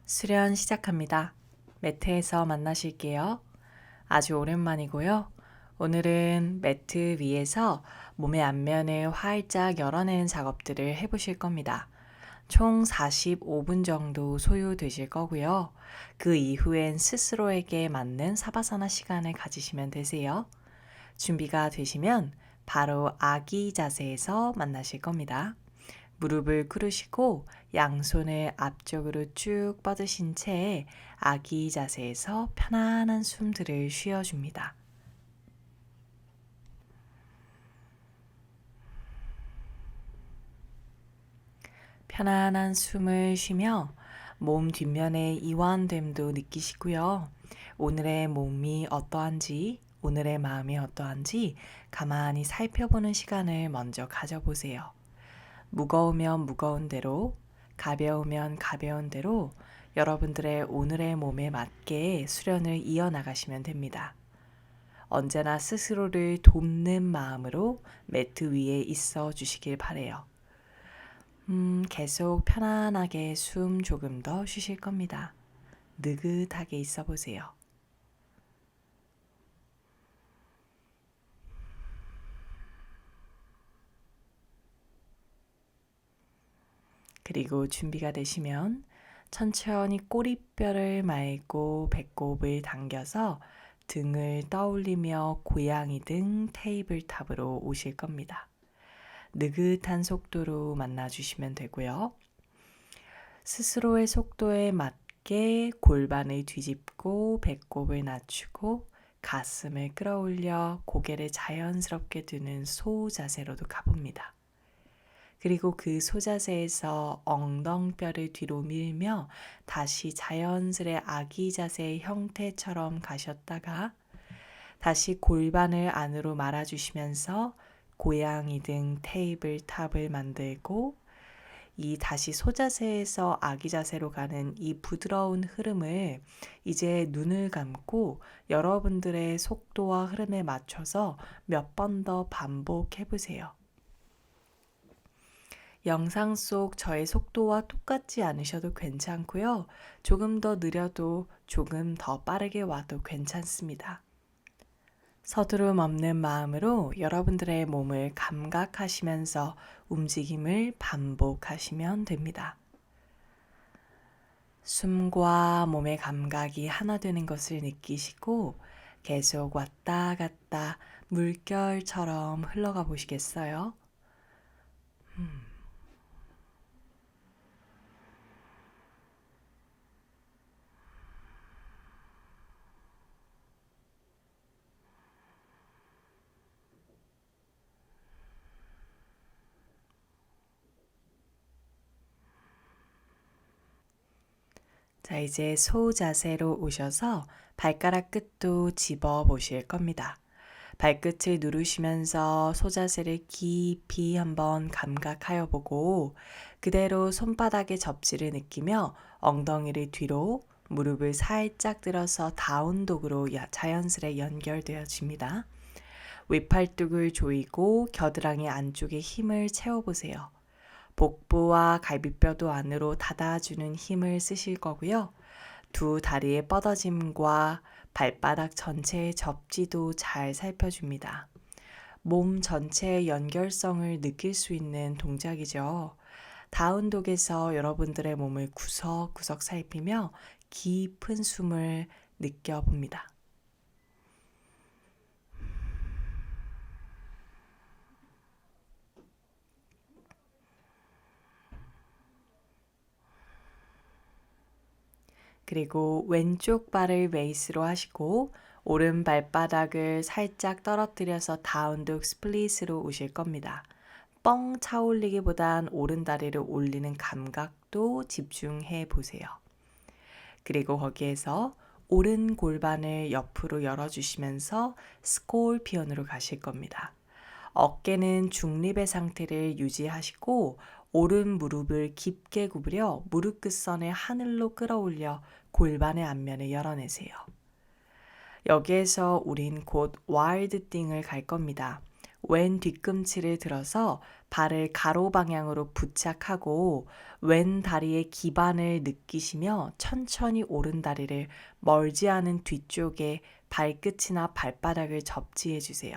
수련 시작합니다. 매트에서 만나실게요. 아주 오랜만이고요. 오늘은 매트 위에서 몸의 앞면을 활짝 열어내는 작업들을 해보실 겁니다. 총 45분 정도 소요되실 거고요. 그 이후엔 스스로에게 맞는 사바사나 시간을 가지시면 되세요. 준비가 되시면 바로 아기 자세에서 만나실 겁니다. 무릎을 꿇으시고 양손을 앞쪽으로 쭉 뻗으신 채 아기 자세에서 편안한 숨들을 쉬어줍니다. 편안한 숨을 쉬며 몸 뒷면의 이완됨도 느끼시고요. 오늘의 몸이 어떠한지, 오늘의 마음이 어떠한지 가만히 살펴보는 시간을 먼저 가져보세요. 무거우면 무거운 대로, 가벼우면 가벼운 대로 여러분들의 오늘의 몸에 맞게 수련을 이어나가시면 됩니다. 언제나 스스로를 돕는 마음으로 매트 위에 있어 주시길 바래요. 계속 편안하게 숨 조금 더 쉬실 겁니다. 느긋하게 있어 보세요. 그리고 준비가 되시면 천천히 꼬리뼈를 말고 배꼽을 당겨서 등을 떠올리며 고양이 등 테이블탑으로 오실 겁니다. 느긋한 속도로 만나주시면 되고요. 스스로의 속도에 맞게 골반을 뒤집고 배꼽을 낮추고 가슴을 끌어올려 고개를 자연스럽게 드는 소 자세로도 가봅니다. 그리고 그 소자세에서 엉덩뼈를 뒤로 밀며 다시 자연스레 아기 자세의 형태처럼 가셨다가 다시 골반을 안으로 말아주시면서 고양이 등 테이블 탑을 만들고 이 다시 소자세에서 아기 자세로 가는 이 부드러운 흐름을 이제 눈을 감고 여러분들의 속도와 흐름에 맞춰서 몇 번 더 반복해 보세요. 영상 속 저의 속도와 똑같지 않으셔도 괜찮고요. 조금 더 느려도 조금 더 빠르게 와도 괜찮습니다. 서두름 없는 마음으로 여러분들의 몸을 감각하시면서 움직임을 반복하시면 됩니다. 숨과 몸의 감각이 하나 되는 것을 느끼시고 계속 왔다 갔다 물결처럼 흘러가 보시겠어요? 자, 이제 소 자세로 오셔서 발가락 끝도 집어 보실 겁니다. 발끝을 누르시면서 소 자세를 깊이 한번 감각하여 보고 그대로 손바닥에 접지를 느끼며 엉덩이를 뒤로 무릎을 살짝 들어서 다운독으로 자연스레 연결되어집니다. 윗팔뚝을 조이고 겨드랑이 안쪽에 힘을 채워보세요. 복부와 갈비뼈도 안으로 닫아주는 힘을 쓰실 거고요. 두 다리의 뻗어짐과 발바닥 전체의 접지도 잘 살펴줍니다. 몸 전체의 연결성을 느낄 수 있는 동작이죠. 다운독에서 여러분들의 몸을 구석구석 살피며 깊은 숨을 느껴봅니다. 그리고 왼쪽 발을 베이스로 하시고 오른 발바닥을 살짝 떨어뜨려서 다운독 스플릿으로 오실 겁니다. 뻥 차올리기보단 오른 다리를 올리는 감각도 집중해 보세요. 그리고 거기에서 오른 골반을 옆으로 열어주시면서 스콜피언으로 가실 겁니다. 어깨는 중립의 상태를 유지하시고 오른 무릎을 깊게 구부려 무릎 끝선을 하늘로 끌어올려 골반의 앞면을 열어내세요. 여기에서 우린 곧 와일드 띵을 갈 겁니다. 왼 뒤꿈치를 들어서 발을 가로 방향으로 부착하고 왼 다리의 기반을 느끼시며 천천히 오른 다리를 멀지 않은 뒤쪽에 발끝이나 발바닥을 접지해 주세요.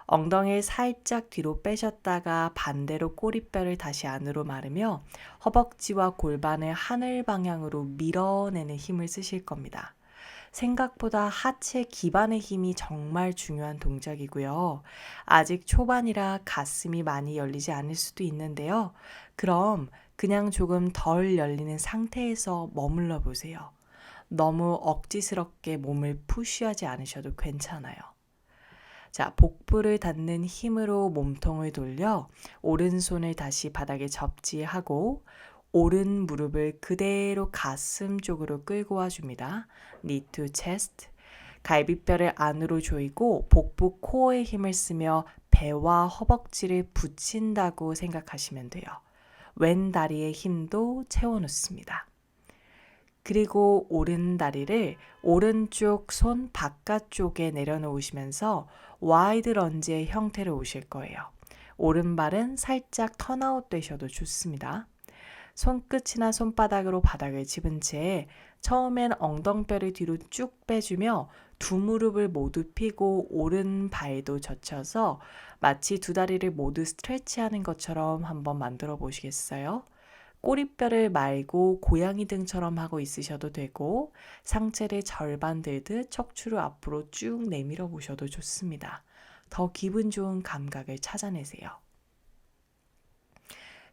엉덩이를 살짝 뒤로 빼셨다가 반대로 꼬리뼈를 다시 안으로 마르며 허벅지와 골반을 하늘 방향으로 밀어내는 힘을 쓰실 겁니다. 생각보다 하체 기반의 힘이 정말 중요한 동작이고요. 아직 초반이라 가슴이 많이 열리지 않을 수도 있는데요. 그럼 그냥 조금 덜 열리는 상태에서 머물러 보세요. 너무 억지스럽게 몸을 푸시하지 않으셔도 괜찮아요. 자, 복부를 닫는 힘으로 몸통을 돌려 오른손을 다시 바닥에 접지하고 오른 무릎을 그대로 가슴 쪽으로 끌고 와줍니다. Knee to chest. 갈비뼈를 안으로 조이고 복부 코어에 힘을 쓰며 배와 허벅지를 붙인다고 생각하시면 돼요. 왼 다리의 힘도 채워놓습니다. 그리고 오른 다리를 오른쪽 손 바깥쪽에 내려놓으시면서 와이드 런지의 형태로 오실 거예요. 오른발은 살짝 턴아웃 되셔도 좋습니다. 손끝이나 손바닥으로 바닥을 짚은 채 처음엔 엉덩뼈를 뒤로 쭉 빼주며 두 무릎을 모두 펴고 오른 발도 젖혀서 마치 두 다리를 모두 스트레치하는 것처럼 한번 만들어 보시겠어요? 꼬리뼈를 말고 고양이 등처럼 하고 있으셔도 되고 상체를 절반 들듯 척추를 앞으로 쭉 내밀어 보셔도 좋습니다. 더 기분 좋은 감각을 찾아내세요.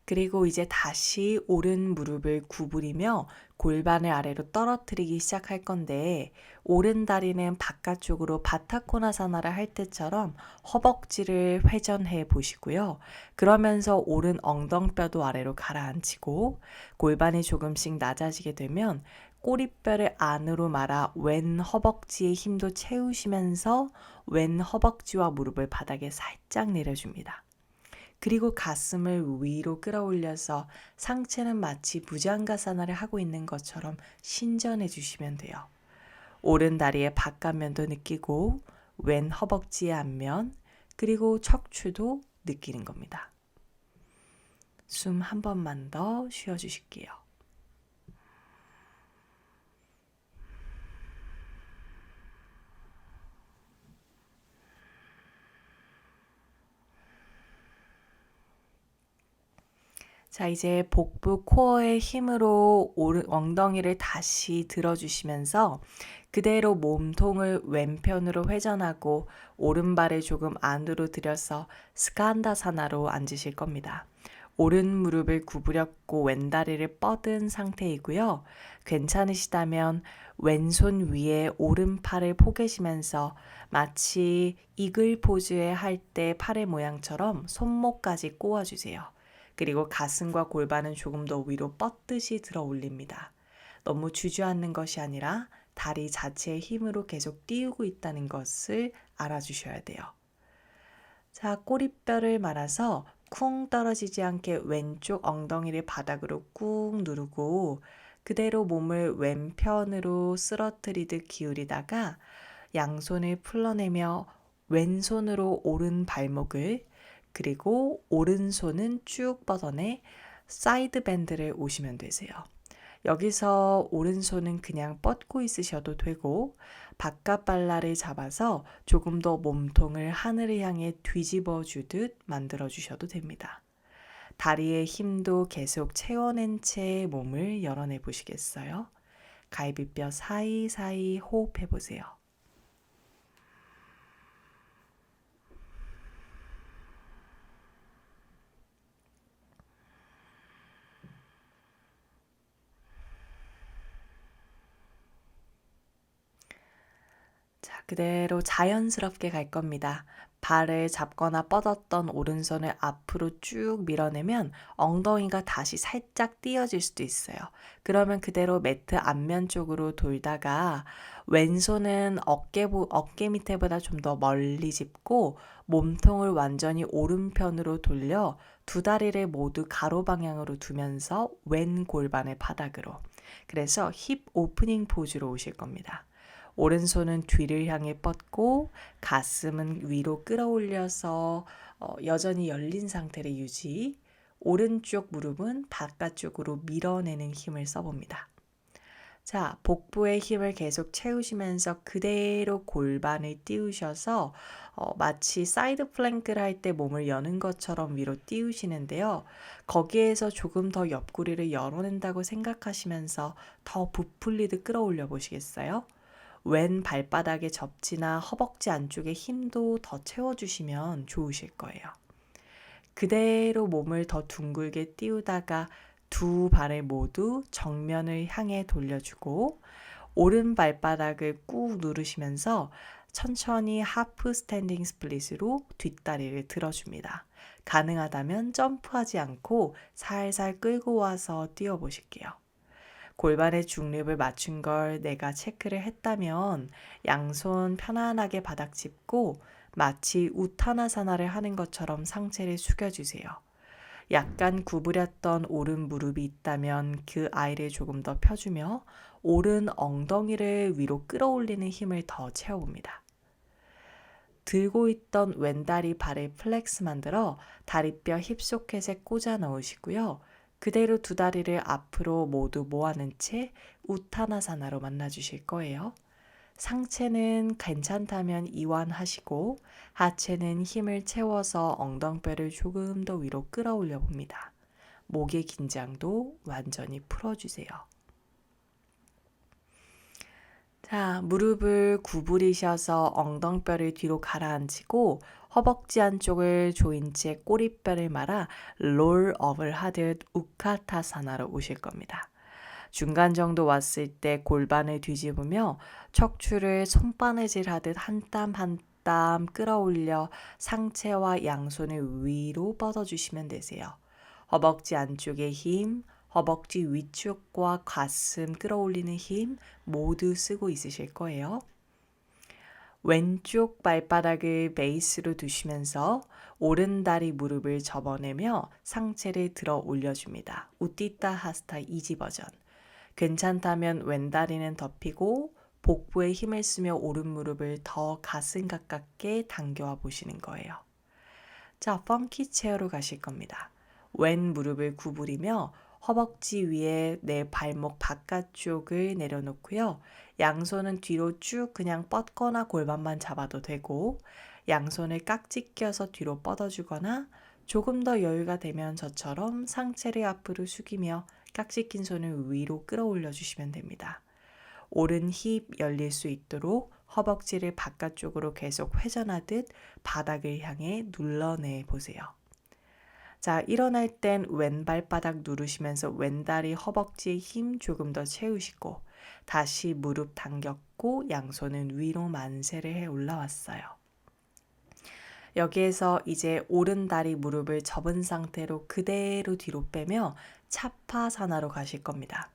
그리고 이제 다시 오른 무릎을 구부리며 골반을 아래로 떨어뜨리기 시작할 건데 오른 다리는 바깥쪽으로 바타코나사나를 할 때처럼 허벅지를 회전해 보시고요. 그러면서 오른 엉덩뼈도 아래로 가라앉히고 골반이 조금씩 낮아지게 되면 꼬리뼈를 안으로 말아 왼 허벅지의 힘도 채우시면서 왼 허벅지와 무릎을 바닥에 살짝 내려줍니다. 그리고 가슴을 위로 끌어올려서 상체는 마치 무장가사나를 하고 있는 것처럼 신전해 주시면 돼요. 오른 다리의 바깥면도 느끼고 왼 허벅지의 앞면 그리고 척추도 느끼는 겁니다. 숨 한 번만 더 쉬어주실게요. 자, 이제 복부 코어의 힘으로 엉덩이를 다시 들어주시면서 그대로 몸통을 왼편으로 회전하고 오른발을 조금 안으로 들여서 스칸다사나로 앉으실 겁니다. 오른 무릎을 구부렸고 왼다리를 뻗은 상태이고요. 괜찮으시다면 왼손 위에 오른팔을 포개시면서 마치 이글 포즈에 할 때 팔의 모양처럼 손목까지 꼬아주세요. 그리고 가슴과 골반은 조금 더 위로 뻗듯이 들어 올립니다. 너무 주저앉는 것이 아니라 다리 자체의 힘으로 계속 띄우고 있다는 것을 알아주셔야 돼요. 자, 꼬리뼈를 말아서 쿵 떨어지지 않게 왼쪽 엉덩이를 바닥으로 꾹 누르고 그대로 몸을 왼편으로 쓰러뜨리듯 기울이다가 양손을 풀러내며 왼손으로 오른 발목을 그리고 오른손은 쭉 뻗어내 사이드 밴드를 오시면 되세요. 여기서 오른손은 그냥 뻗고 있으셔도 되고 바깥 발라를 잡아서 조금 더 몸통을 하늘을 향해 뒤집어 주듯 만들어 주셔도 됩니다. 다리의 힘도 계속 채워낸 채 몸을 열어내 보시겠어요? 갈비뼈 사이사이 호흡해 보세요. 자, 그대로 자연스럽게 갈 겁니다. 발을 잡거나 뻗었던 오른손을 앞으로 쭉 밀어내면 엉덩이가 다시 살짝 띄어질 수도 있어요. 그러면 그대로 매트 앞면 쪽으로 돌다가 왼손은 어깨 밑에보다 좀 더 멀리 짚고 몸통을 완전히 오른편으로 돌려 두 다리를 모두 가로 방향으로 두면서 왼 골반을 바닥으로. 그래서 힙 오프닝 포즈로 오실 겁니다. 오른손은 뒤를 향해 뻗고 가슴은 위로 끌어올려서 여전히 열린 상태를 유지. 오른쪽 무릎은 바깥쪽으로 밀어내는 힘을 써봅니다. 자, 복부의 힘을 계속 채우시면서 그대로 골반을 띄우셔서 마치 사이드 플랭크를 할 때 몸을 여는 것처럼 위로 띄우시는데요. 거기에서 조금 더 옆구리를 열어낸다고 생각하시면서 더 부풀리듯 끌어올려 보시겠어요? 왼 발바닥의 접지나 허벅지 안쪽에 힘도 더 채워주시면 좋으실 거예요. 그대로 몸을 더 둥글게 띄우다가 두 발을 모두 정면을 향해 돌려주고 오른 발바닥을 꾹 누르시면서 천천히 하프 스탠딩 스플릿으로 뒷다리를 들어줍니다. 가능하다면 점프하지 않고 살살 끌고 와서 뛰어보실게요. 골반의 중립을 맞춘 걸 내가 체크를 했다면 양손 편안하게 바닥 짚고 마치 우타나사나를 하는 것처럼 상체를 숙여주세요. 약간 구부렸던 오른 무릎이 있다면 그 아이를 조금 더 펴주며 오른 엉덩이를 위로 끌어올리는 힘을 더 채워봅니다. 들고 있던 왼다리 발을 플렉스 만들어 다리뼈 힙소켓에 꽂아 넣으시고요. 그대로 두 다리를 앞으로 모두 모아놓은 채 우타나사나로 만나주실 거예요. 상체는 괜찮다면 이완하시고 하체는 힘을 채워서 엉덩뼈를 조금 더 위로 끌어올려 봅니다. 목의 긴장도 완전히 풀어주세요. 자, 무릎을 구부리셔서 엉덩뼈를 뒤로 가라앉히고 허벅지 안쪽을 조인 채 꼬리뼈를 말아 롤업을 하듯 우카타사나로 오실 겁니다. 중간 정도 왔을 때 골반을 뒤집으며 척추를 손바느질 하듯 한 땀 한 땀 끌어올려 상체와 양손을 위로 뻗어주시면 되세요. 허벅지 안쪽의 힘, 허벅지 위쪽과 가슴 끌어올리는 힘 모두 쓰고 있으실 거예요. 왼쪽 발바닥을 베이스로 두시면서 오른다리 무릎을 접어내며 상체를 들어 올려줍니다. 우띠타 하스타 이지 버전. 괜찮다면 왼다리는 덮이고 복부에 힘을 쓰며 오른 무릎을 더 가슴 가깝게 당겨와 보시는 거예요. 자, 펑키 체어로 가실 겁니다. 왼 무릎을 구부리며 허벅지 위에 내 발목 바깥쪽을 내려놓고요. 양손은 뒤로 쭉 그냥 뻗거나 골반만 잡아도 되고 양손을 깍지 껴서 뒤로 뻗어주거나 조금 더 여유가 되면 저처럼 상체를 앞으로 숙이며 깍지 낀 손을 위로 끌어올려 주시면 됩니다. 오른 힙 열릴 수 있도록 허벅지를 바깥쪽으로 계속 회전하듯 바닥을 향해 눌러내 보세요. 자, 일어날 땐 왼발바닥 누르시면서 왼다리 허벅지에 힘 조금 더 채우시고 다시 무릎 당겼고 양손은 위로 만세를 해 올라왔어요. 여기에서 이제 오른다리 무릎을 접은 상태로 그대로 뒤로 빼며 차파사나로 가실 겁니다.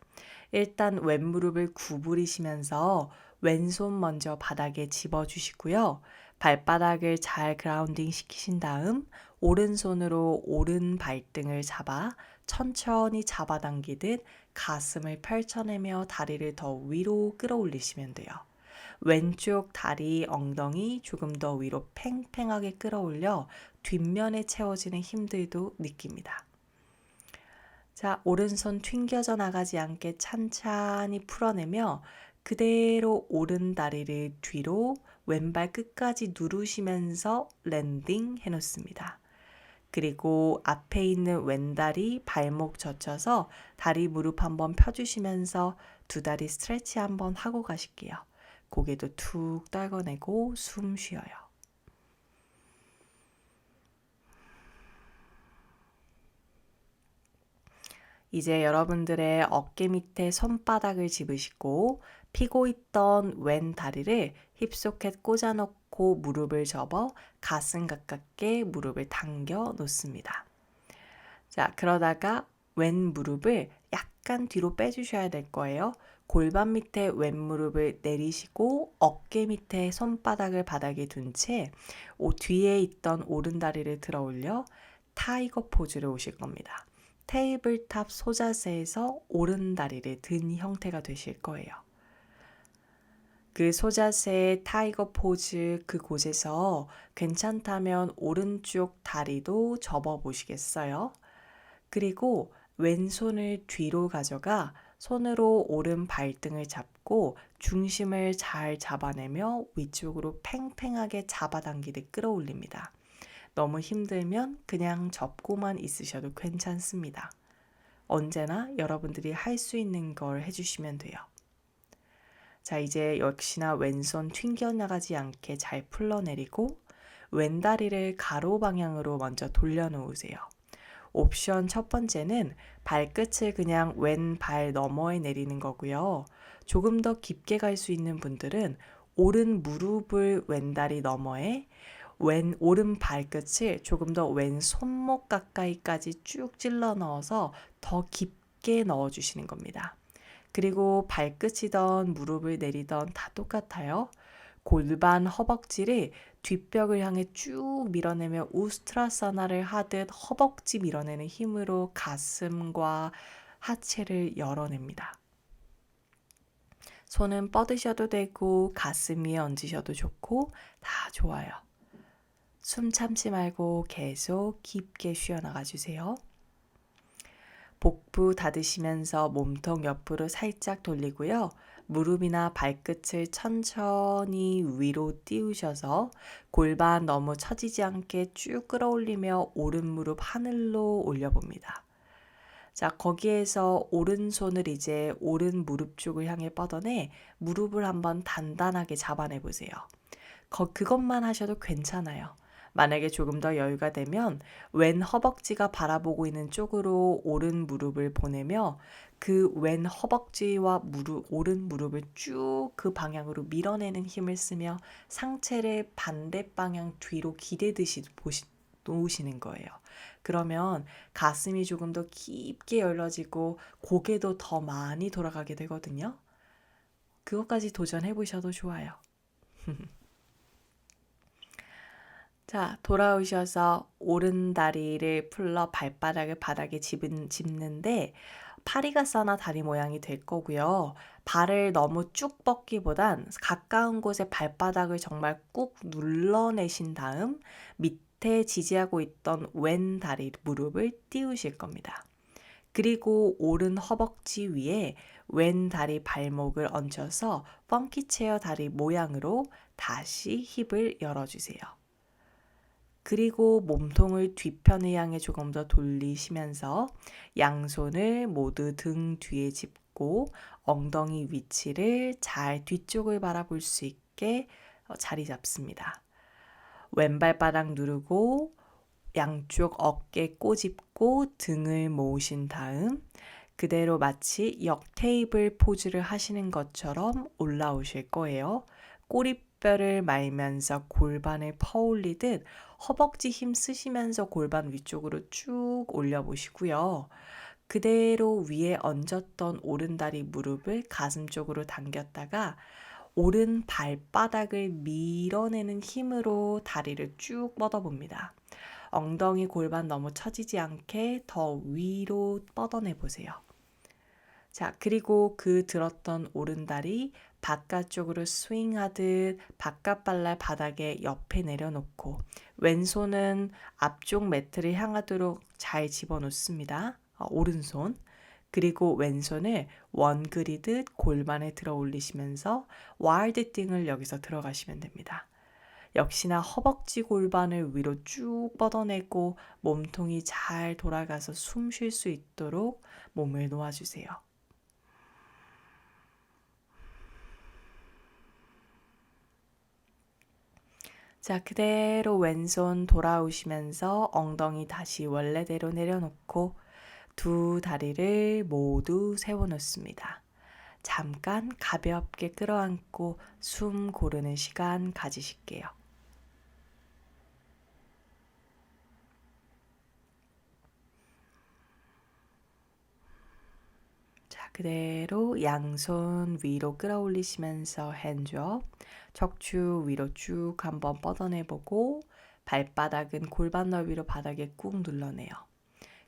일단 왼무릎을 구부리시면서 왼손 먼저 바닥에 집어주시고요. 발바닥을 잘 그라운딩 시키신 다음 오른손으로 오른 발등을 잡아 천천히 잡아당기듯 가슴을 펼쳐내며 다리를 더 위로 끌어올리시면 돼요. 왼쪽 다리 엉덩이 조금 더 위로 팽팽하게 끌어올려 뒷면에 채워지는 힘들도 느낍니다. 자, 오른손 튕겨져 나가지 않게 찬찬히 풀어내며 그대로 오른 다리를 뒤로 왼발 끝까지 누르시면서 랜딩 해놓습니다. 그리고 앞에 있는 왼다리 발목 젖혀서 다리 무릎 한번 펴주시면서 두 다리 스트레치 한번 하고 가실게요. 고개도 툭 떨궈내고 숨 쉬어요. 이제 여러분들의 어깨 밑에 손바닥을 집으시고 피고 있던 왼 다리를 힙소켓 꽂아놓고 무릎을 접어 가슴 가깝게 무릎을 당겨 놓습니다. 자, 그러다가 왼 무릎을 약간 뒤로 빼주셔야 될 거예요. 골반 밑에 왼 무릎을 내리시고 어깨 밑에 손바닥을 바닥에 둔 채 뒤에 있던 오른 다리를 들어 올려 타이거 포즈로 오실 겁니다. 테이블탑 소자세에서 오른 다리를 든 형태가 되실 거예요. 그 소자세의 타이거 포즈 그곳에서 괜찮다면 오른쪽 다리도 접어 보시겠어요? 그리고 왼손을 뒤로 가져가 손으로 오른 발등을 잡고 중심을 잘 잡아내며 위쪽으로 팽팽하게 잡아당기듯 끌어올립니다. 너무 힘들면 그냥 접고만 있으셔도 괜찮습니다. 언제나 여러분들이 할 수 있는 걸 해주시면 돼요. 자, 이제 역시나 왼손 튕겨나가지 않게 잘 풀러내리고 왼다리를 가로 방향으로 먼저 돌려놓으세요. 옵션 첫 번째는 발끝을 그냥 왼발 너머에 내리는 거고요. 조금 더 깊게 갈 수 있는 분들은 오른 무릎을 왼다리 너머에 오른 발끝을 조금 더 왼 손목 가까이까지 쭉 찔러 넣어서 더 깊게 넣어주시는 겁니다. 그리고 발끝이던 무릎을 내리던 다 똑같아요. 골반 허벅지를 뒷벽을 향해 쭉 밀어내며 우스트라사나를 하듯 허벅지 밀어내는 힘으로 가슴과 하체를 열어냅니다. 손은 뻗으셔도 되고 가슴 위에 얹으셔도 좋고 다 좋아요. 숨 참지 말고 계속 깊게 쉬어나가 주세요. 복부 닫으시면서 몸통 옆으로 살짝 돌리고요. 무릎이나 발끝을 천천히 위로 띄우셔서 골반 너무 처지지 않게 쭉 끌어올리며 오른 무릎 하늘로 올려봅니다. 자, 거기에서 오른손을 이제 오른 무릎 쪽을 향해 뻗어내 무릎을 한번 단단하게 잡아내 보세요. 그것만 하셔도 괜찮아요. 만약에 조금 더 여유가 되면 왼 허벅지가 바라보고 있는 쪽으로 오른 무릎을 보내며 그 왼 허벅지와 오른 무릎을 쭉 그 방향으로 밀어내는 힘을 쓰며 상체를 반대 방향 뒤로 기대듯이 놓으시는 거예요. 그러면 가슴이 조금 더 깊게 열려지고 고개도 더 많이 돌아가게 되거든요. 그것까지 도전해 보셔도 좋아요. 자, 돌아오셔서 오른 다리를 풀러 발바닥을 바닥에 짚는데 파리가사나 다리 모양이 될 거고요. 발을 너무 쭉 뻗기보단 가까운 곳에 발바닥을 정말 꾹 눌러내신 다음 밑에 지지하고 있던 왼 다리 무릎을 띄우실 겁니다. 그리고 오른 허벅지 위에 왼 다리 발목을 얹혀서 펑키 체어 다리 모양으로 다시 힙을 열어주세요. 그리고 몸통을 뒤편을 향해 조금 더 돌리시면서 양손을 모두 등 뒤에 짚고 엉덩이 위치를 잘 뒤쪽을 바라볼 수 있게 자리 잡습니다. 왼발바닥 누르고 양쪽 어깨 꼬집고 등을 모으신 다음 그대로 마치 역 테이블 포즈를 하시는 것처럼 올라오실 거예요. 꼬리뼈를 말면서 골반을 퍼올리듯 허벅지 힘 쓰시면서 골반 위쪽으로 쭉 올려보시고요. 그대로 위에 얹었던 오른다리 무릎을 가슴 쪽으로 당겼다가 오른 발바닥을 밀어내는 힘으로 다리를 쭉 뻗어봅니다. 엉덩이 골반 너무 처지지 않게 더 위로 뻗어내 보세요. 자, 그리고 그 들었던 오른다리 바깥쪽으로 스윙하듯 바깥발날 바닥에 옆에 내려놓고 왼손은 앞쪽 매트를 향하도록 잘 집어넣습니다. 오른손. 그리고 왼손을 원 그리듯 골반에 들어 올리시면서 와일드 띵을 여기서 들어가시면 됩니다. 역시나 허벅지 골반을 위로 쭉 뻗어내고 몸통이 잘 돌아가서 숨 쉴 수 있도록 몸을 놓아주세요. 자, 그대로 왼손 돌아오시면서 엉덩이 다시 원래대로 내려놓고 두 다리를 모두 세워놓습니다. 잠깐 가볍게 끌어안고 숨 고르는 시간 가지실게요. 자, 그대로 양손 위로 끌어올리시면서 핸즈업, 척추 위로 쭉 한번 뻗어내보고 발바닥은 골반 너비로 바닥에 꾹 눌러내요.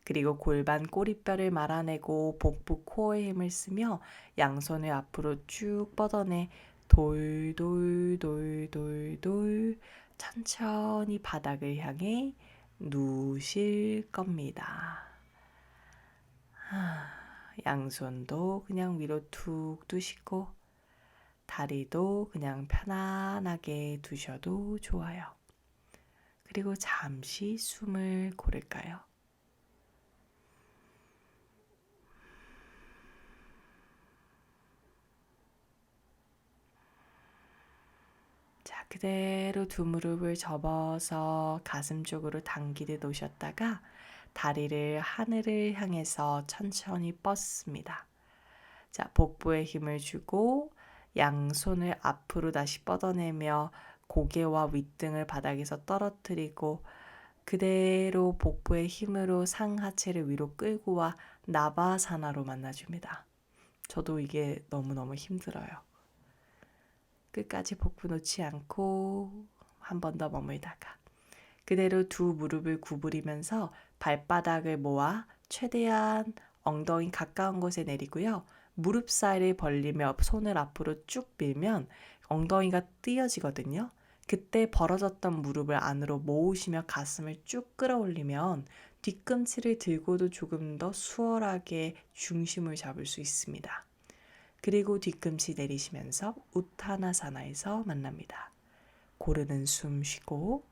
그리고 골반 꼬리뼈를 말아내고 복부 코어에 힘을 쓰며 양손을 앞으로 쭉 뻗어내 돌돌돌돌돌 천천히 바닥을 향해 누우실 겁니다. 양손도 그냥 위로 툭 두시고 다리도 그냥 편안하게 두셔도 좋아요. 그리고 잠시 숨을 고를까요? 자, 그대로 두 무릎을 접어서 가슴 쪽으로 당기듯 오셨다가 다리를 하늘을 향해서 천천히 뻗습니다. 자, 복부에 힘을 주고 양손을 앞으로 다시 뻗어내며 고개와 윗등을 바닥에서 떨어뜨리고 그대로 복부의 힘으로 상하체를 위로 끌고 와 나바사나로 만나줍니다. 저도 이게 너무너무 힘들어요. 끝까지 복부 놓지 않고 한 번 더 머물다가 그대로 두 무릎을 구부리면서 발바닥을 모아 최대한 엉덩이 가까운 곳에 내리고요. 무릎 사이를 벌리며 손을 앞으로 쭉 밀면 엉덩이가 띄어지거든요. 그때 벌어졌던 무릎을 안으로 모으시며 가슴을 쭉 끌어올리면 뒤꿈치를 들고도 조금 더 수월하게 중심을 잡을 수 있습니다. 그리고 뒤꿈치 내리시면서 우타나사나에서 만납니다. 고르는 숨 쉬고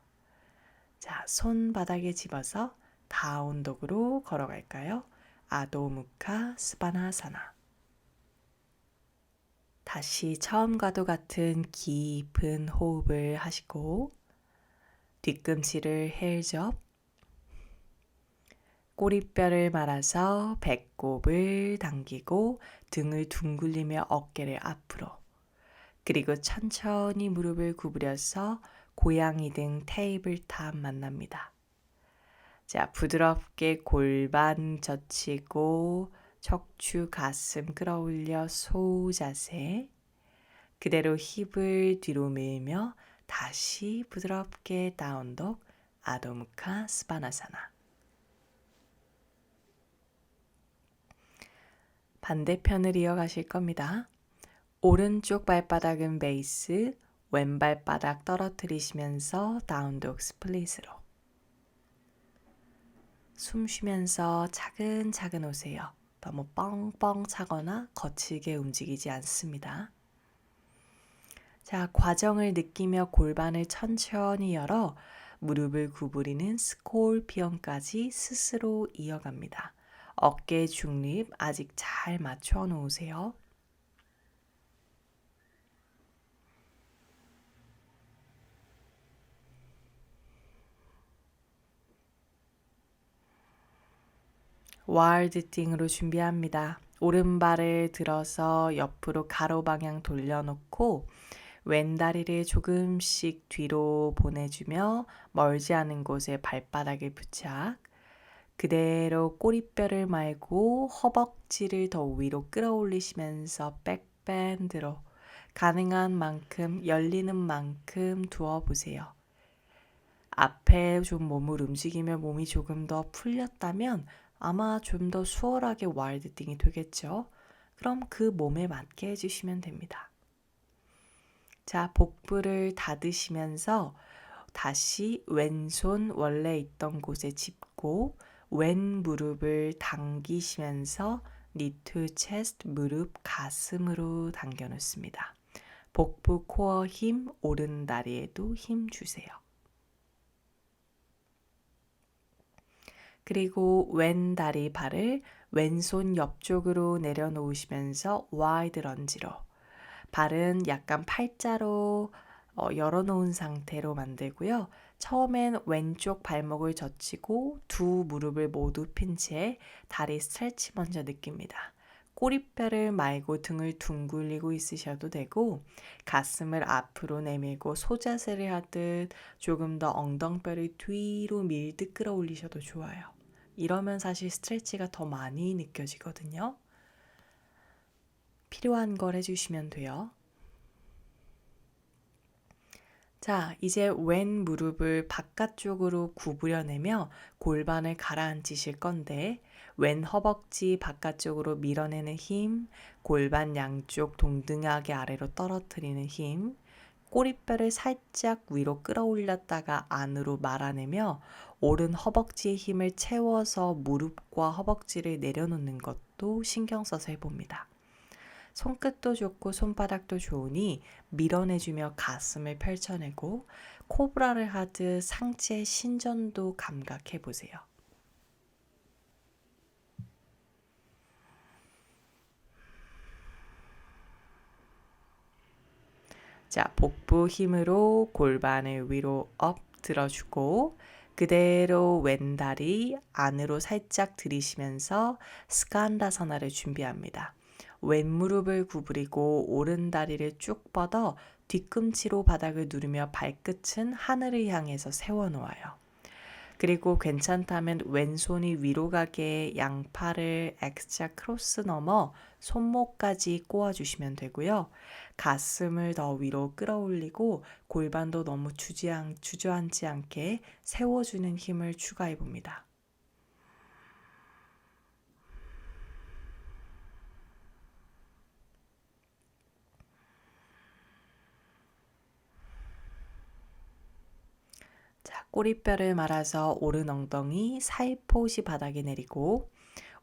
자, 손 바닥에 집어서 다운독으로 걸어갈까요? 아도무카 스바나사나. 다시 처음과도 같은 깊은 호흡을 하시고 뒤꿈치를 헬접 꼬리뼈를 말아서 배꼽을 당기고 등을 둥글리며 어깨를 앞으로 그리고 천천히 무릎을 구부려서 고양이 등 테이블탑 만납니다. 자, 부드럽게 골반 젖히고 척추 가슴 끌어올려 소자세 그대로 힙을 뒤로 밀며 다시 부드럽게 다운독 아도무카 스바나사나. 반대편을 이어가실 겁니다. 오른쪽 발바닥은 베이스, 왼발바닥 떨어뜨리시면서 다운독 스플릿으로. 숨 쉬면서 차근차근 오세요. 너무 뻥뻥 차거나 거칠게 움직이지 않습니다. 자, 과정을 느끼며 골반을 천천히 열어 무릎을 구부리는 스콜피언까지 스스로 이어갑니다. 어깨 중립 아직 잘 맞춰 놓으세요. 와일드띵으로 준비합니다. 오른발을 들어서 옆으로 가로 방향 돌려놓고 왼다리를 조금씩 뒤로 보내주며 멀지 않은 곳에 발바닥을 부착. 그대로 꼬리뼈를 말고 허벅지를 더 위로 끌어올리시면서 백밴드로 가능한 만큼 열리는 만큼 두어보세요. 앞에 좀 몸을 움직이며 몸이 조금 더 풀렸다면 아마 좀 더 수월하게 와일드띵이 되겠죠. 그럼 그 몸에 맞게 해주시면 됩니다. 자, 복부를 닫으시면서 다시 왼손 원래 있던 곳에 짚고 왼 무릎을 당기시면서 니트, 체스트, 무릎, 가슴으로 당겨 놓습니다. 복부 코어 힘, 오른 다리에도 힘 주세요. 그리고 왼 다리 발을 왼손 옆쪽으로 내려놓으시면서 와이드 런지로 발은 약간 팔자로 열어놓은 상태로 만들고요. 처음엔 왼쪽 발목을 젖히고 두 무릎을 모두 핀 채 다리 스트레치 먼저 느낍니다. 꼬리뼈를 말고 등을 둥글리고 있으셔도 되고 가슴을 앞으로 내밀고 소자세를 하듯 조금 더 엉덩뼈를 뒤로 밀듯 끌어올리셔도 좋아요. 이러면 사실 스트레치가 더 많이 느껴지거든요. 필요한 걸 해주시면 돼요. 자, 이제 왼 무릎을 바깥쪽으로 구부려내며 골반을 가라앉히실 건데, 왼 허벅지 바깥쪽으로 밀어내는 힘, 골반 양쪽 동등하게 아래로 떨어뜨리는 힘, 꼬리뼈를 살짝 위로 끌어올렸다가 안으로 말아내며 오른 허벅지의 힘을 채워서 무릎과 허벅지를 내려놓는 것도 신경 써서 해봅니다. 손끝도 좋고 손바닥도 좋으니 밀어내주며 가슴을 펼쳐내고 코브라를 하듯 상체 신전도 감각해 보세요. 자, 복부 힘으로 골반을 위로 업 들어주고 그대로 왼 다리 안으로 살짝 들이쉬면서 스칸다사나를 준비합니다. 왼 무릎을 구부리고 오른 다리를 쭉 뻗어 뒤꿈치로 바닥을 누르며 발끝은 하늘을 향해서 세워놓아요. 그리고 괜찮다면 왼손이 위로 가게 양팔을 X자 크로스 넘어 손목까지 꼬아주시면 되고요. 가슴을 더 위로 끌어올리고 골반도 너무 주저앉지 않게 세워주는 힘을 추가해 봅니다. 자, 꼬리뼈를 말아서 오른 엉덩이 살포시 바닥에 내리고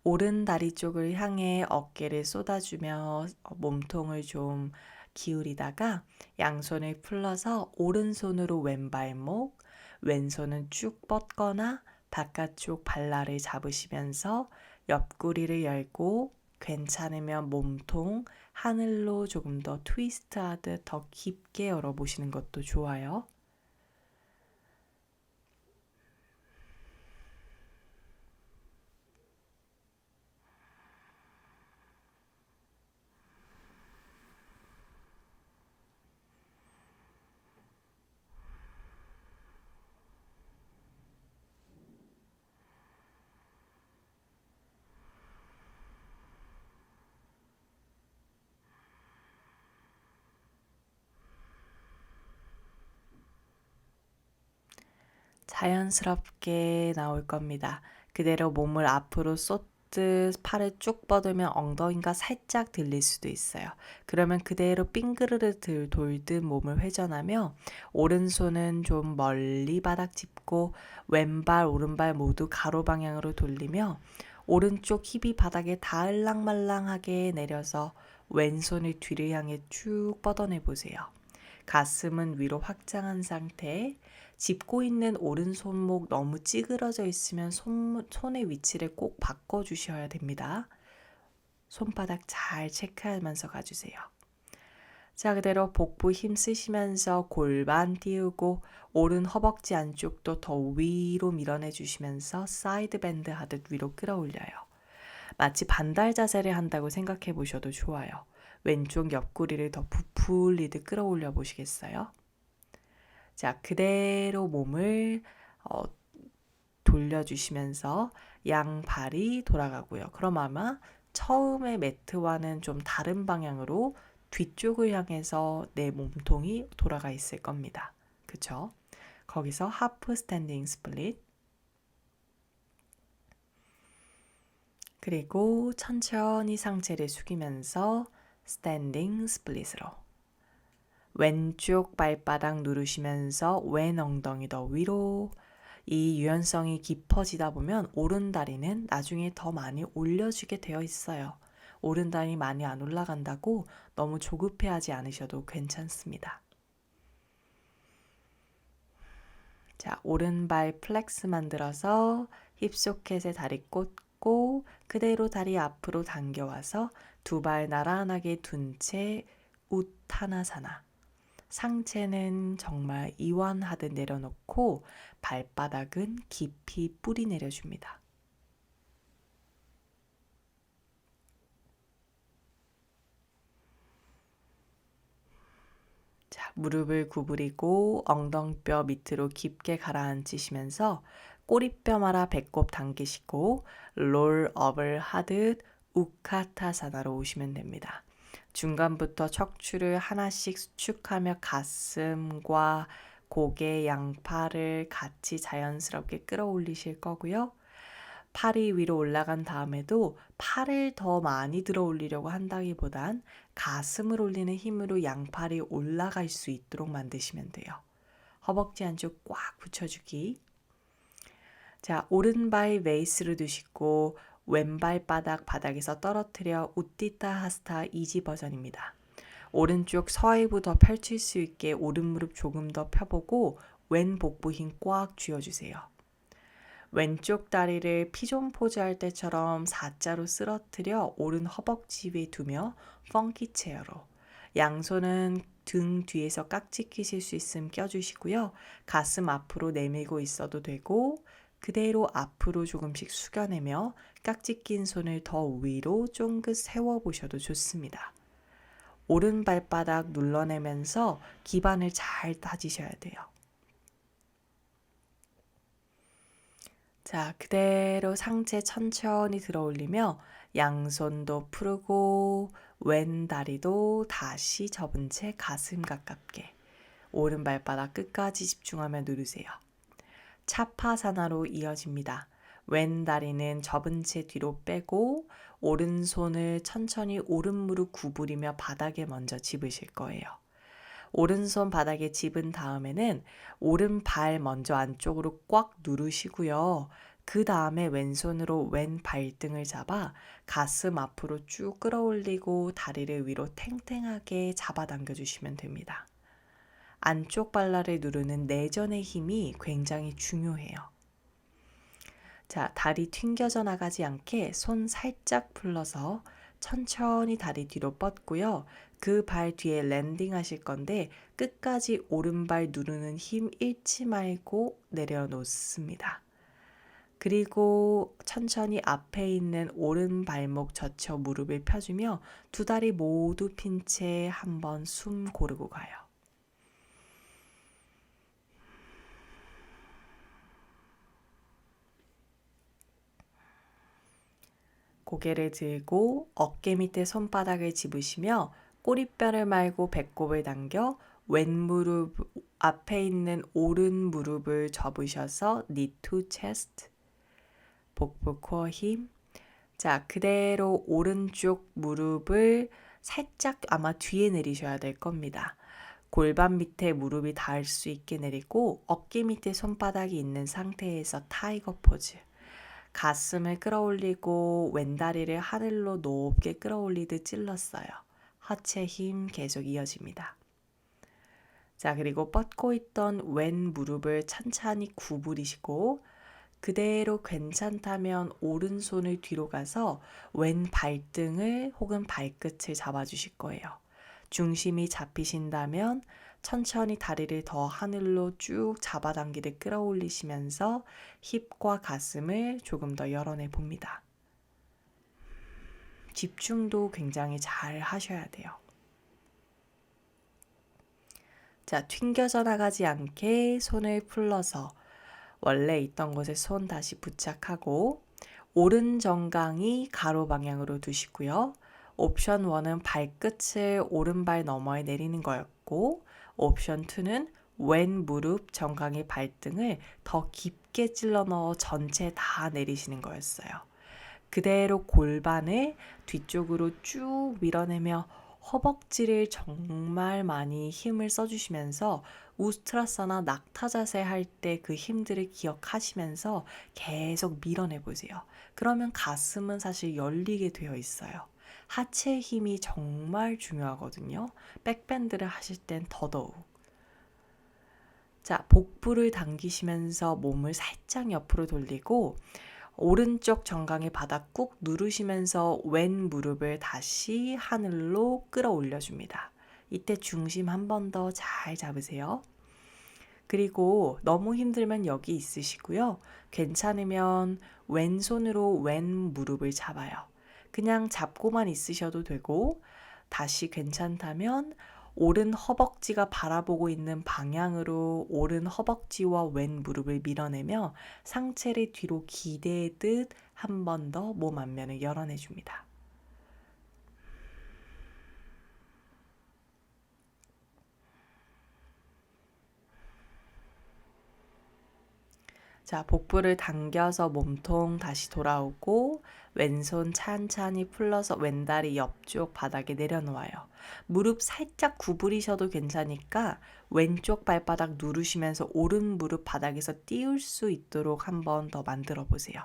오른 다리 쪽을 향해 어깨를 쏟아주며 몸통을 좀 기울이다가 양손을 풀러서 오른손으로 왼발목, 왼손은 쭉 뻗거나 바깥쪽 발날을 잡으시면서 옆구리를 열고 괜찮으면 몸통 하늘로 조금 더 트위스트 하듯 더 깊게 열어보시는 것도 좋아요. 자연스럽게 나올 겁니다. 그대로 몸을 앞으로 쏟듯 팔을 쭉 뻗으면 엉덩이가 살짝 들릴 수도 있어요. 그러면 그대로 빙그르르 돌듯 몸을 회전하며 오른손은 좀 멀리 바닥 짚고 왼발, 오른발 모두 가로 방향으로 돌리며 오른쪽 힙이 바닥에 닿을랑말랑하게 내려서 왼손을 뒤를 향해 쭉 뻗어내 보세요. 가슴은 위로 확장한 상태, 짚고 있는 오른손목 너무 찌그러져 있으면 손의 위치를 꼭 바꿔주셔야 됩니다. 손바닥 잘 체크하면서 가주세요. 자, 그대로 복부 힘 쓰시면서 골반 띄우고 오른 허벅지 안쪽도 더 위로 밀어내 주시면서 사이드 밴드 하듯 위로 끌어올려요. 마치 반달 자세를 한다고 생각해 보셔도 좋아요. 왼쪽 옆구리를 더 부풀리듯 끌어올려 보시겠어요? 자, 그대로 몸을 돌려주시면서 양발이 돌아가고요. 그럼 아마 처음에 매트와는 좀 다른 방향으로 뒤쪽을 향해서 내 몸통이 돌아가 있을 겁니다. 그쵸? 거기서 하프 스탠딩 스플릿, 그리고 천천히 상체를 숙이면서 스탠딩 스플릿으로 왼쪽 발바닥 누르시면서 왼 엉덩이 더 위로. 이 유연성이 깊어지다 보면 오른 다리는 나중에 더 많이 올려주게 되어 있어요. 오른 다리 많이 안 올라간다고 너무 조급해하지 않으셔도 괜찮습니다. 자, 오른발 플렉스 만들어서 힙소켓에 다리 꽂고 그대로 다리 앞으로 당겨와서 두 발 나란하게 둔 채 우타나사나. 상체는 정말 이완하듯 내려놓고 발바닥은 깊이 뿌리 내려줍니다. 자, 무릎을 구부리고 엉덩뼈 밑으로 깊게 가라앉히시면서 꼬리뼈 말아 배꼽 당기시고 롤업을 하듯 우카타사나로 오시면 됩니다. 중간부터 척추를 하나씩 수축하며 가슴과 고개, 양팔을 같이 자연스럽게 끌어올리실 거고요. 팔이 위로 올라간 다음에도 팔을 더 많이 들어 올리려고 한다기보단 가슴을 올리는 힘으로 양팔이 올라갈 수 있도록 만드시면 돼요. 허벅지 안쪽 꽉 붙여주기. 자, 오른발 베이스로 두시고 왼발 바닥 바닥에서 떨어뜨려 우띠타 하스타 이지 버전입니다. 오른쪽 서해부 더 펼칠 수 있게 오른 무릎 조금 더 펴보고 왼 복부 힘 꽉 쥐어주세요. 왼쪽 다리를 피존 포즈 할 때처럼 4자로 쓰러뜨려 오른 허벅지 위에 두며 펑키 체어로 양손은 등 뒤에서 깍지 끼실 수 있으면 껴주시고요. 가슴 앞으로 내밀고 있어도 되고 그대로 앞으로 조금씩 숙여내며 깍지 낀 손을 더 위로 쫑긋 세워보셔도 좋습니다. 오른 발바닥 눌러내면서 기반을 잘 다지셔야 돼요. 자, 그대로 상체 천천히 들어 올리며 양손도 풀고 왼 다리도 다시 접은 채 가슴 가깝게 오른 발바닥 끝까지 집중하며 누르세요. 차파사나로 이어집니다. 왼 다리는 접은 채 뒤로 빼고 오른손을 천천히 오른 무릎 구부리며 바닥에 먼저 집으실 거예요. 오른손 바닥에 집은 다음에는 오른발 먼저 안쪽으로 꽉 누르시고요. 그 다음에 왼손으로 왼 발등을 잡아 가슴 앞으로 쭉 끌어올리고 다리를 위로 탱탱하게 잡아당겨 주시면 됩니다. 안쪽 발라를 누르는 내전의 힘이 굉장히 중요해요. 자, 다리 튕겨져 나가지 않게 손 살짝 풀러서 천천히 다리 뒤로 뻗고요. 그 발 뒤에 랜딩 하실 건데 끝까지 오른발 누르는 힘 잃지 말고 내려놓습니다. 그리고 천천히 앞에 있는 오른 발목 젖혀 무릎을 펴주며 두 다리 모두 핀 채 한번 숨 고르고 가요. 고개를 들고 어깨 밑에 손바닥을 집으시며 꼬리뼈를 말고 배꼽을 당겨 왼 무릎 앞에 있는 오른 무릎을 접으셔서 knee to chest 복부 코어 힘. 자, 그대로 오른쪽 무릎을 살짝 아마 뒤에 내리셔야 될 겁니다. 골반 밑에 무릎이 닿을 수 있게 내리고 어깨 밑에 손바닥이 있는 상태에서 타이거 포즈. 가슴을 끌어올리고 왼다리를 하늘로 높게 끌어올리듯 찔렀어요. 하체 힘 계속 이어집니다. 자, 그리고 뻗고 있던 왼 무릎을 찬찬히 구부리시고 그대로 괜찮다면 오른손을 뒤로 가서 왼 발등을 혹은 발끝을 잡아주실 거예요. 중심이 잡히신다면 천천히 다리를 더 하늘로 쭉 잡아당기듯 끌어올리시면서 힙과 가슴을 조금 더 열어내 봅니다. 집중도 굉장히 잘 하셔야 돼요. 자, 튕겨져 나가지 않게 손을 풀러서 원래 있던 곳에 손 다시 부착하고 오른 정강이 가로 방향으로 두시고요. 옵션 1은 발끝을 오른발 너머에 내리는 거였고 옵션 2는 왼 무릎 정강이 발등을 더 깊게 찔러 넣어 전체 다 내리시는 거였어요. 그대로 골반을 뒤쪽으로 쭉 밀어내며 허벅지를 정말 많이 힘을 써주시면서 우스트라사나 낙타 자세 할 때 그 힘들을 기억하시면서 계속 밀어내 보세요. 그러면 가슴은 사실 열리게 되어 있어요. 하체 힘이 정말 중요하거든요. 백밴드를 하실 땐 더더욱. 자, 복부를 당기시면서 몸을 살짝 옆으로 돌리고 오른쪽 정강의 바닥 꾹 누르시면서 왼 무릎을 다시 하늘로 끌어올려 줍니다. 이때 중심 한 번 더 잘 잡으세요. 그리고 너무 힘들면 여기 있으시고요. 괜찮으면 왼손으로 왼 무릎을 잡아요. 그냥 잡고만 있으셔도 되고 다시 괜찮다면 오른 허벅지가 바라보고 있는 방향으로 오른 허벅지와 왼 무릎을 밀어내며 상체를 뒤로 기대듯 한 번 더 몸 앞면을 열어내 줍니다. 자, 복부를 당겨서 몸통 다시 돌아오고 왼손 찬찬히 풀러서 왼다리 옆쪽 바닥에 내려놓아요. 무릎 살짝 구부리셔도 괜찮으니까 왼쪽 발바닥 누르시면서 오른 무릎 바닥에서 띄울 수 있도록 한 번 더 만들어 보세요.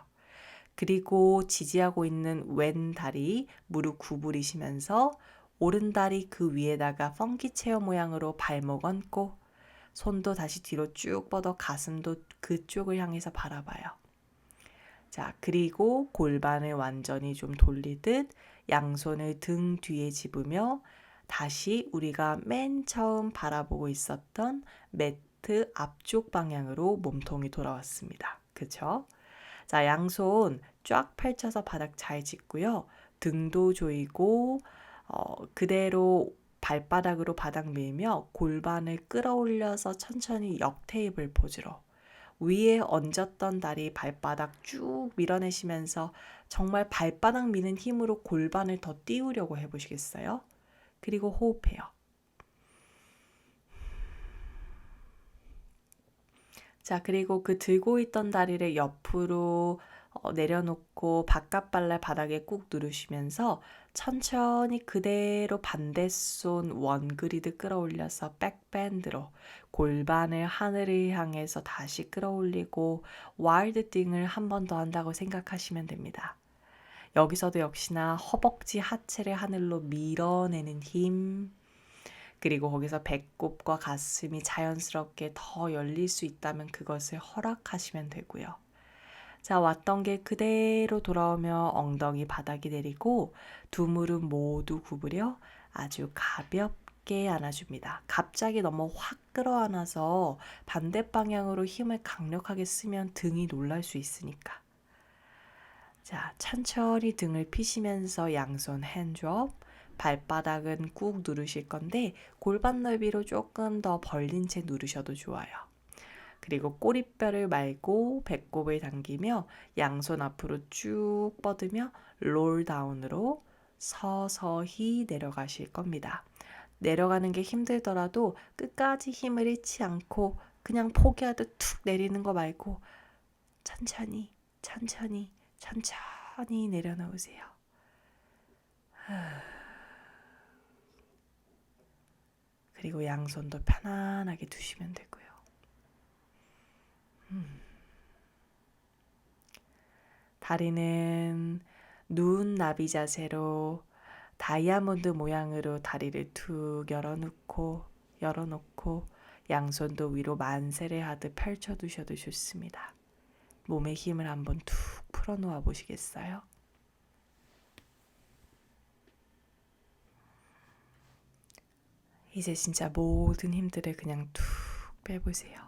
그리고 지지하고 있는 왼 다리 무릎 구부리시면서 오른 다리 그 위에다가 펑키 체어 모양으로 발목 얹고 손도 다시 뒤로 쭉 뻗어 가슴도 그쪽을 향해서 바라봐요. 자, 그리고 골반을 완전히 좀 돌리듯 양손을 등 뒤에 집으며 다시 우리가 맨 처음 바라보고 있었던 매트 앞쪽 방향으로 몸통이 돌아왔습니다. 그쵸? 자, 양손 쫙 펼쳐서 바닥 잘 짚고요. 등도 조이고 그대로 발바닥으로 바닥 밀며 골반을 끌어올려서 천천히 역테이블 포즈로 위에 얹었던 다리 발바닥 쭉 밀어내시면서 정말 발바닥 미는 힘으로 골반을 더 띄우려고 해보시겠어요? 그리고 호흡해요. 자, 그리고 그 들고 있던 다리를 옆으로 내려놓고 바깥 발을 바닥에 꾹 누르시면서 천천히 그대로 반대손 원그리드 끌어올려서 백밴드로 골반을 하늘을 향해서 다시 끌어올리고 와일드 띵을 한 번 더 한다고 생각하시면 됩니다. 여기서도 역시나 허벅지 하체를 하늘로 밀어내는 힘, 그리고 거기서 배꼽과 가슴이 자연스럽게 더 열릴 수 있다면 그것을 허락하시면 되고요. 자, 왔던 게 그대로 돌아오며 엉덩이 바닥이 내리고 두 무릎 모두 구부려 아주 가볍게 안아줍니다. 갑자기 너무 확 끌어안아서 반대 방향으로 힘을 강력하게 쓰면 등이 놀랄 수 있으니까. 자, 천천히 등을 피시면서 양손 핸드업, 발바닥은 꾹 누르실 건데 골반 넓이로 조금 더 벌린 채 누르셔도 좋아요. 그리고 꼬리뼈를 말고 배꼽을 당기며 양손 앞으로 쭉 뻗으며 롤 다운으로 서서히 내려가실 겁니다. 내려가는 게 힘들더라도 끝까지 힘을 잃지 않고 그냥 포기하듯 툭 내리는 거 말고 천천히 천천히 천천히 내려놓으세요. 그리고 양손도 편안하게 두시면 되고요. 다리는 누운 나비 자세로 다이아몬드 모양으로 다리를 툭 열어놓고 양손도 위로 만세를 하듯 펼쳐두셔도 좋습니다. 몸의 힘을 한번 툭 풀어놓아 보시겠어요? 이제 진짜 모든 힘들을 그냥 툭 빼보세요.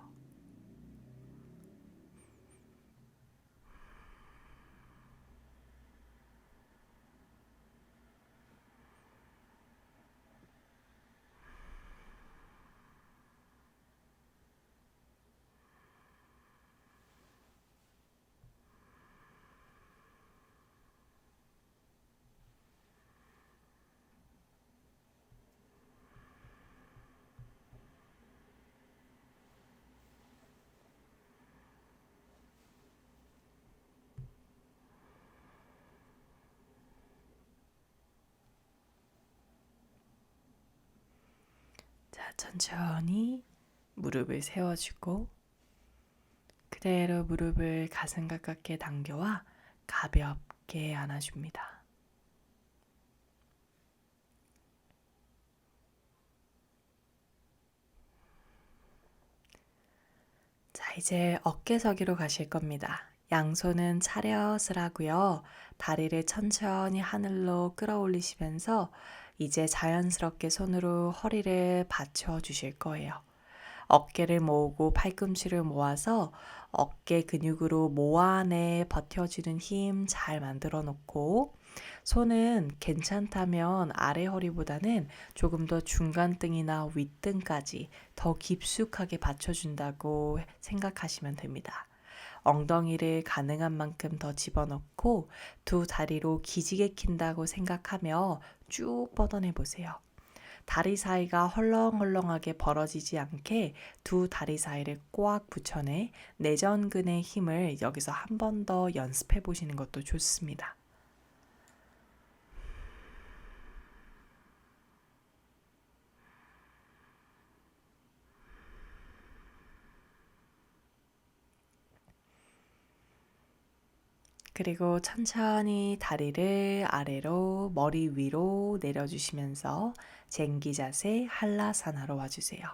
자, 천천히 무릎을 세워주고 그대로 무릎을 가슴 가깝게 당겨와 가볍게 안아줍니다. 자, 이제 어깨서기로 가실 겁니다. 양손은 차렷을 하고요. 다리를 천천히 하늘로 끌어올리시면서 이제 자연스럽게 손으로 허리를 받쳐 주실 거예요. 어깨를 모으고 팔꿈치를 모아서 어깨 근육으로 모아내 버텨주는 힘 잘 만들어 놓고 손은 괜찮다면 아래 허리보다는 조금 더 중간등이나 윗등까지 더 깊숙하게 받쳐준다고 생각하시면 됩니다. 엉덩이를 가능한 만큼 더 집어넣고 두 다리로 기지개 킨다고 생각하며 쭉 뻗어내 보세요. 다리 사이가 헐렁헐렁하게 벌어지지 않게 두 다리 사이를 꽉 붙여내 내전근의 힘을 여기서 한 번 더 연습해 보시는 것도 좋습니다. 그리고 천천히 다리를 아래로 머리 위로 내려주시면서 쟁기 자세 한라사나로 와주세요.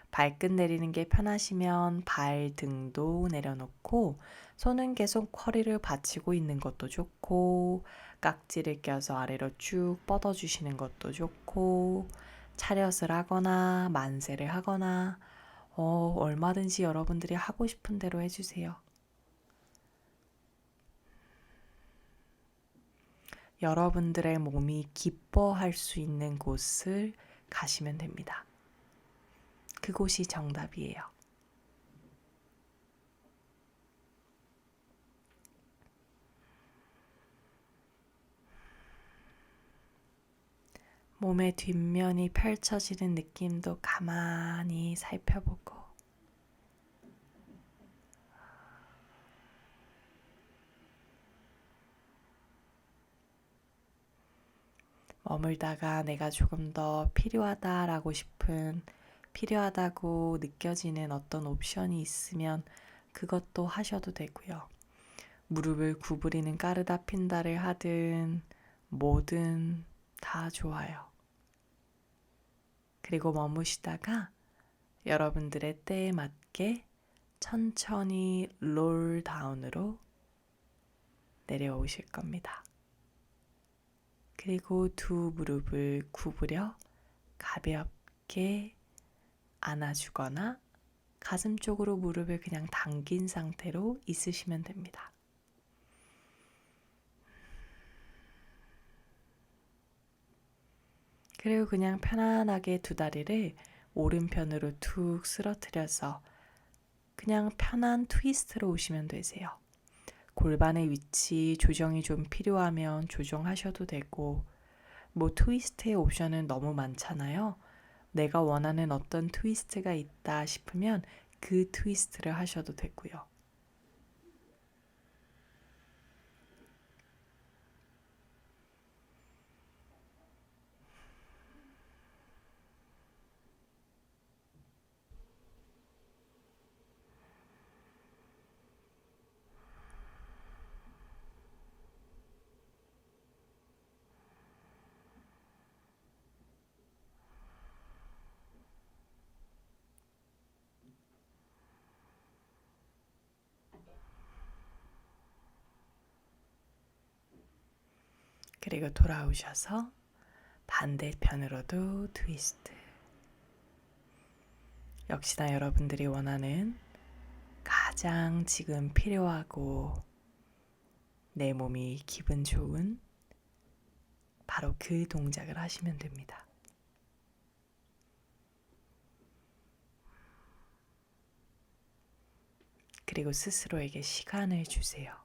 발끝 내리는 게 편하시면 발 등도 내려놓고 손은 계속 허리를 받치고 있는 것도 좋고 깍지를 껴서 아래로 쭉 뻗어주시는 것도 좋고 차렷을 하거나 만세를 하거나 얼마든지 여러분들이 하고 싶은 대로 해주세요. 여러분들의 몸이 기뻐할 수 있는 곳을 가시면 됩니다. 그곳이 정답이에요. 몸의 뒷면이 펼쳐지는 느낌도 가만히 살펴보고 머물다가 내가 조금 더 필요하다고 느껴지는 어떤 옵션이 있으면 그것도 하셔도 되고요. 무릎을 구부리는 까르다 핀다를 하든 뭐든 다 좋아요. 그리고 머무시다가 여러분들의 때에 맞게 천천히 롤 다운으로 내려오실 겁니다. 그리고 두 무릎을 구부려 가볍게 안아주거나 가슴 쪽으로 무릎을 그냥 당긴 상태로 있으시면 됩니다. 그리고 그냥 편안하게 두 다리를 오른편으로 툭 쓰러뜨려서 그냥 편한 트위스트로 오시면 되세요. 골반의 위치 조정이 좀 필요하면 조정하셔도 되고 트위스트의 옵션은 너무 많잖아요. 내가 원하는 어떤 트위스트가 있다 싶으면 그 트위스트를 하셔도 되고요. 그리고 돌아오셔서 반대편으로도 트위스트. 역시나 여러분들이 원하는 가장 지금 필요하고 내 몸이 기분 좋은 바로 그 동작을 하시면 됩니다. 그리고 스스로에게 시간을 주세요.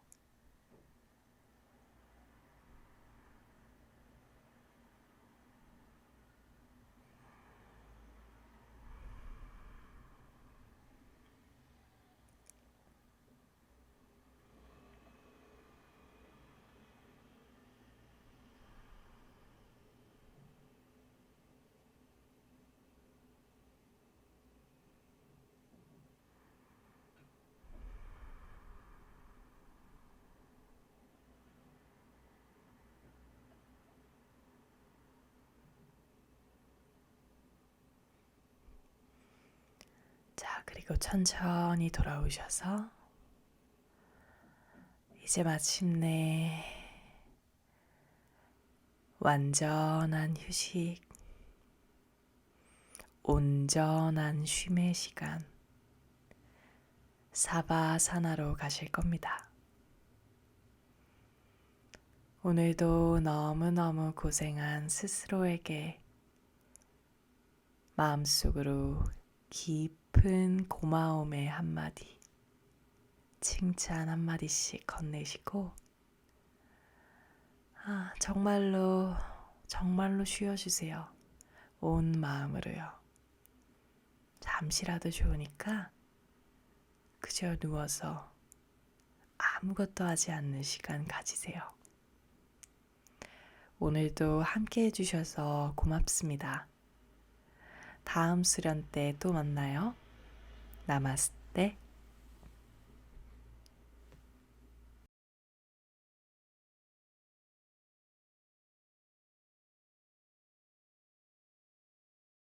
자, 그리고 천천히 돌아오셔서 이제 마침내 완전한 휴식, 온전한 쉼의 시간, 사바사나로 가실 겁니다. 오늘도 너무너무 고생한 스스로에게 마음속으로 깊은 고마움의 한마디, 칭찬 한마디씩 건네시고 정말로 쉬어주세요. 온 마음으로요. 잠시라도 좋으니까 그저 누워서 아무것도 하지 않는 시간 가지세요. 오늘도 함께 해주셔서 고맙습니다. 다음 수련 때 또 만나요. 나마스테.